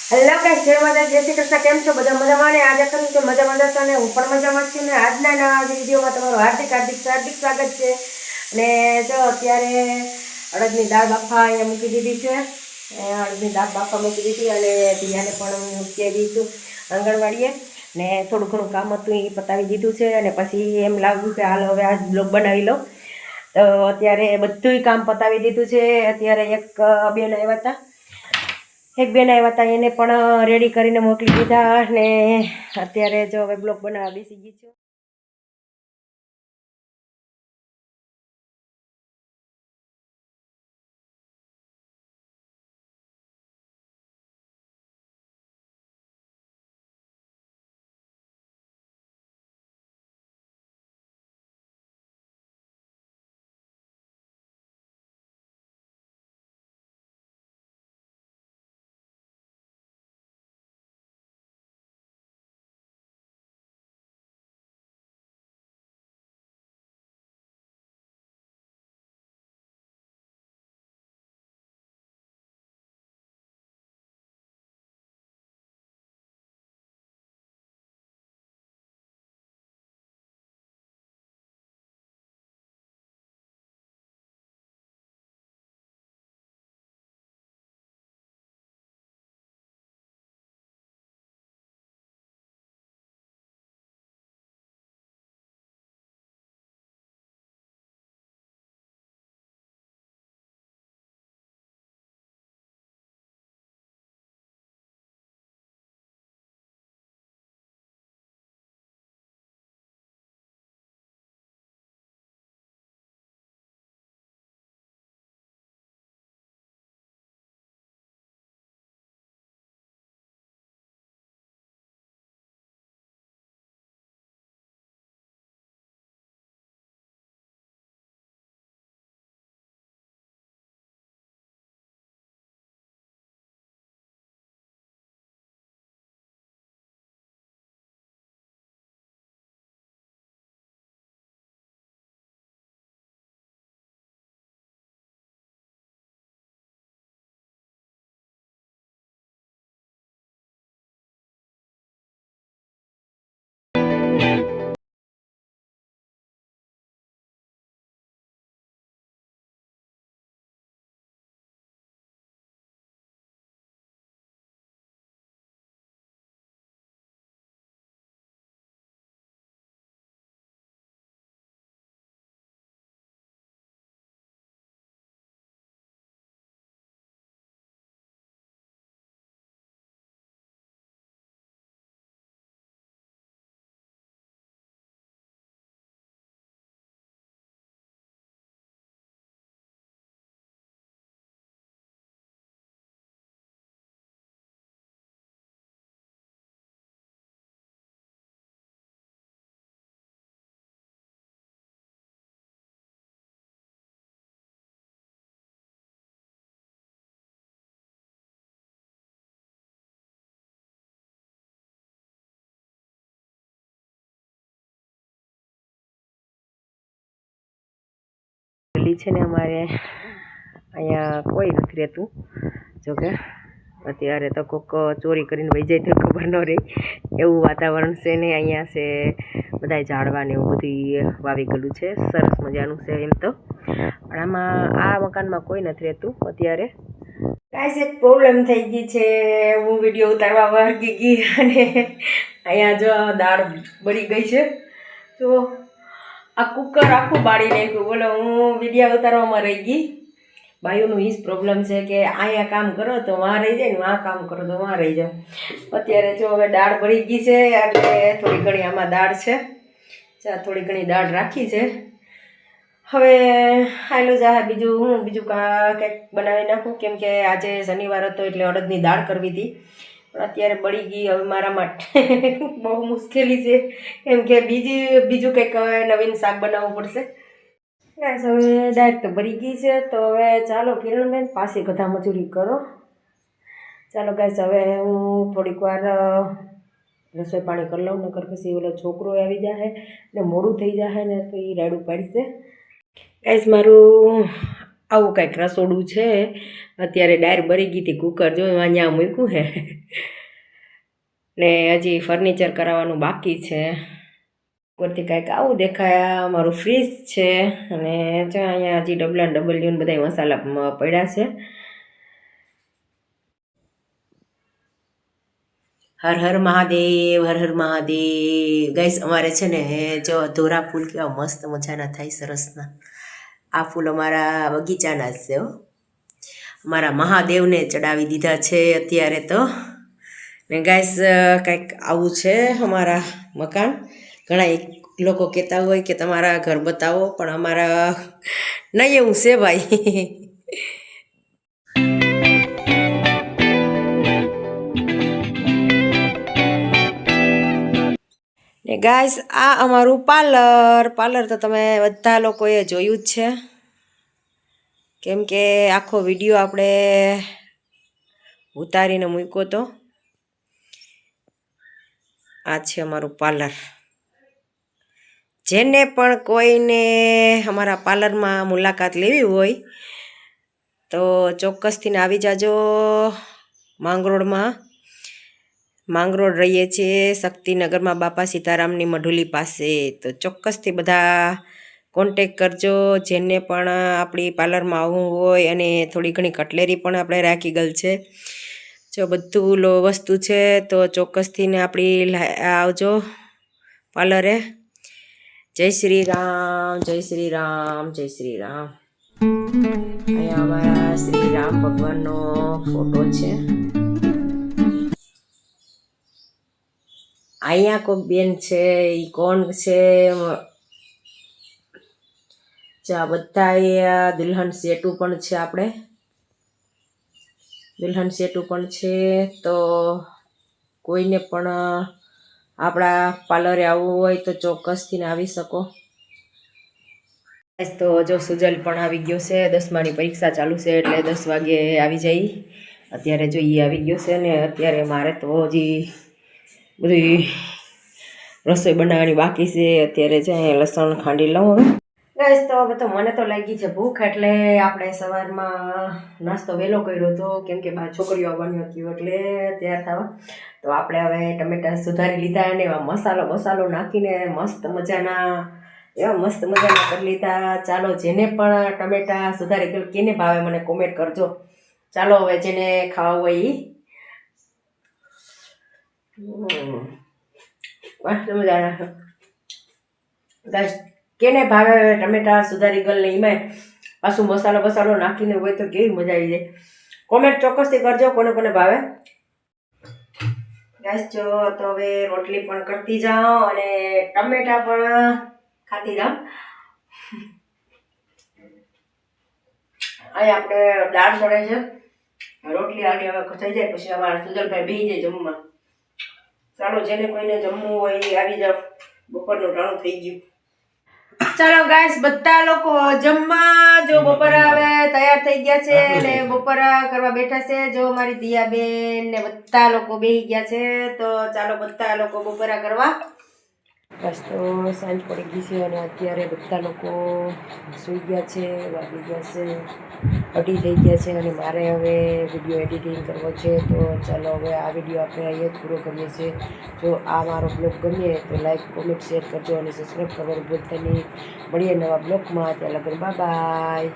Hello guys, જય માતા, જય શ્રી કૃષ્ણ. કેમ છો બધા? મજામાં ને? આજે કહ્યું કે મજા છો ને? હું પણ મજામાં છું ને. આજના નવા વિડીયોમાં તમારું હાર્દિક સ્વાગત છે. અને જો અત્યારે અડદની દાળ બાફા અહીંયા મૂકી દીધી છે. અડદની દાળ બાફા મૂકી દીધી અને દિયાને પણ મૂકી દીધું આંગણવાડીએ. ને થોડું ઘણું કામ હતું એ પતાવી દીધું છે. અને પછી એમ લાગ્યું કે હાલ હવે આજ બ્લોગ બનાવી લઉં. તો અત્યારે બધું કામ પતાવી દીધું છે. અત્યારે એક બેન આવ્યા હતા, એક બેન આવ્યા હતા, એને પણ રેડી કરીને મોકલી દીધા. અને અત્યારે જો હવે બ્લોગ બનાવવા બેસી ગઈ છું. છે ને અમારે અહીંયા કોઈ નથી રહેતું. જોકે અત્યારે તો કોક ચોરી કરીને વહી જાય તો ખબર ન રહે એવું વાતાવરણ છે ને. અહીંયા છે બધા ઝાડવાને એવું બધું વાવી ગયેલું છે, સરસ મજાનું છે એમ તો. પણ આમાં આ મકાનમાં કોઈ નથી રહેતું અત્યારે. કાંઈ એક પ્રોબ્લેમ થઈ ગઈ છે. હું વિડીયો ઉતારવા વાગી ગઈ અને અહીંયા જો દાળ બળી ગઈ છે. તો આ કુકર આખું બાળી નાખ્યું. બોલો, હું વિડીયો ઉતારવામાં રહી ગઈ. ભાઈઓનું એ જ પ્રોબ્લેમ છે કે અહીંયા કામ કરો તો વાં રહી જાય ને આ કામ કરો તો વાં રહી જાઓ. અત્યારે જો હવે દાળ બળી ગઈ છે એટલે થોડી ઘણી આમાં દાળ છે. થોડી ઘણી દાળ રાખી છે. હવે આયલું જા બીજું કંઈક બનાવી નાખું, કેમ કે આજે શનિવાર હતો એટલે અડદની દાળ કરવી હતી. પણ અત્યારે બળી ગઈ. હવે મારા માટે બહુ મુશ્કેલી છે, કેમ કે બીજું કંઈક નવીન શાક બનાવવું પડશે. ગાઈસ, હવે દાળ તો બળી ગઈ છે. તો હવે ચાલો કિરણબેન પાછી ગધા મજૂરી કરો. ચાલો ગાઈસ, હવે હું થોડીક વાર રસોઈ પાણી કરી લઉં, નકર પછી ઓલો છોકરો આવી જાય ને મોડું થઈ જાય ને તો એ રાડું પાડશે. ગાઈસ, મારું આવું કંઈક રસોડું છે. અત્યારે ડાયર બળી ગઈ હતી, કુકર જો અહીંયા મૂક્યું હે ને હજી ફર્નિચર કરાવવાનું બાકી છે. ઉપરથી કંઈક આવું દેખાયા. મારું ફ્રીજ છે અને જો અહીંયા હજી ડબલા ડબલ્યુ બધા મસાલા પડ્યા છે. હર હર મહાદેવ, હર હર મહાદેવ. ગાઈસ અમારે છે ને જો ધોરા ફૂલ કેવા મસ્ત મજાના થાય, સરસના. આ ફૂલ અમારા બગીચાના જ છે. અમારા મહાદેવને ચડાવી દીધા છે અત્યારે તો. ને ગાઈસ કંઈક આવું છે અમારા મકાન. ઘણા લોકો કહેતા હોય કે તમારા ઘર બતાવો, પણ અમારા નહીં એવું છે ભાઈ. ને ગાઈસ આ અમારું પાર્લર તો તમે બધા લોકોએ જોયું જ છે, કેમ કે આખો વિડીયો આપણે ઉતારીને મૂક્યો તો. આ છે અમારું પાર્લર. જેને પણ કોઈને અમારા પાર્લરમાં મુલાકાત લેવી હોય તો ચોક્કસથી આવી જાજો. માંગરોળ રહીએ છીએ, શક્તિનગરમાં, બાપા સીતારામની મઢુલી પાસે. તો ચોક્કસથી બધા કોન્ટેક કરજો. જેને પણ આપણી પાર્લરમાં આવવું હોય, અને થોડી ઘણી કટલેરી પણ આપણે રાખી ગયેલ છે. જો બધું વસ્તુ છે તો ચોક્કસથી ને આપણી આવજો પાર્લરે. જય શ્રી રામ, જય શ્રી રામ, જય શ્રી રામ. અહીંયા અમારા શ્રી રામ ભગવાનનો ફોટો છે. અહીંયા કોઈક બેન છે, એ કોણ છે? આ બધા દુલ્હન સેટુ પણ છે. આપણે દુલ્હન સેટુ પણ છે. તો કોઈને પણ આપણા પાર્લરે આવવું હોય તો ચોક્કસથી આવી શકો. તો જો સુજલ પણ આવી ગયો છે. 10માની પરીક્ષા ચાલુ છે એટલે 10 વાગે આવી જાય. અત્યારે જો એ આવી ગયો છે ને અત્યારે મારે તો હજી બધી રસોઈ બનાવવાની બાકી છે. અત્યારે છે લસણ ખાંડી લઉં હવે. ગાઈસ તો હવે તો મને તો લાગી છે ભૂખ, એટલે આપણે સવારમાં નાસ્તો વહેલો કર્યો હતો, કેમ કે બહાર છોકરીઓ આવવાની હતી એટલે તૈયાર થવા. તો આપણે હવે ટમેટા સુધારી લીધા અને એવા મસાલો નાખીને મસ્ત મજાના કરી લીધા. ચાલો, જેને પણ ટમેટા સુધારી ગયેલ કેને ભાવે મને કોમેન્ટ કરજો. ચાલો હવે જેને ખાવા હોય મસ્ત મજાના. ગાઈસ કેને ભાવે ટમેટા સુધારી ગયેલ ને એમાં પાછું મસાલો નાખીને હોય તો કેવી મજા આવી જાય. કોમેન્ટ ચોક્કસથી કરજો કોને કોને ભાવે. ગાઈસ જો તો હવે રોટલી પણ કરતી જાઓ અને ટમેટા પણ ખાતી જાઓ. અહીં આપણે દાળ ચડે છે, રોટલી આડી હવે થઈ જાય પછી અમારા સુજલભાઈ બેસી જાય જમવા. ચાલો, જેને કોઈને જમવું હોય એ આવી જાઓ. બપોરનું ટાણું થઈ ગયું. ચાલો ગાઈસ, બધા લોકો જમવા. જો બપોરા હવે તૈયાર થઈ ગયા છે અને બપોરા કરવા બેઠા છે. જો મારી દિયાબેન ને બધા લોકો બેસી ગયા છે. તો ચાલો બધા લોકો બપોરા કરવા. બસ તો સાંજ પડી ગઈ છે અને અત્યારે બધા લોકો સૂઈ ગયા છે. વાગી ગયા છે 2:30 થઈ ગયા છે અને મારે હવે વિડીયો એડિટિંગ કરવો છે. તો ચાલો હવે આ વિડીયો આપણે અહીંયા જ પૂરો કરીએ છીએ. જો આ મારો બ્લોગ ગમે તો લાઈક, કોમેન્ટ, શેર કરજો અને સબસ્ક્રાઈબ કરવાનું ભૂલતા નહીં. મળીએ નવા બ્લોગમાં. ત્યાં લગન બાય બાય.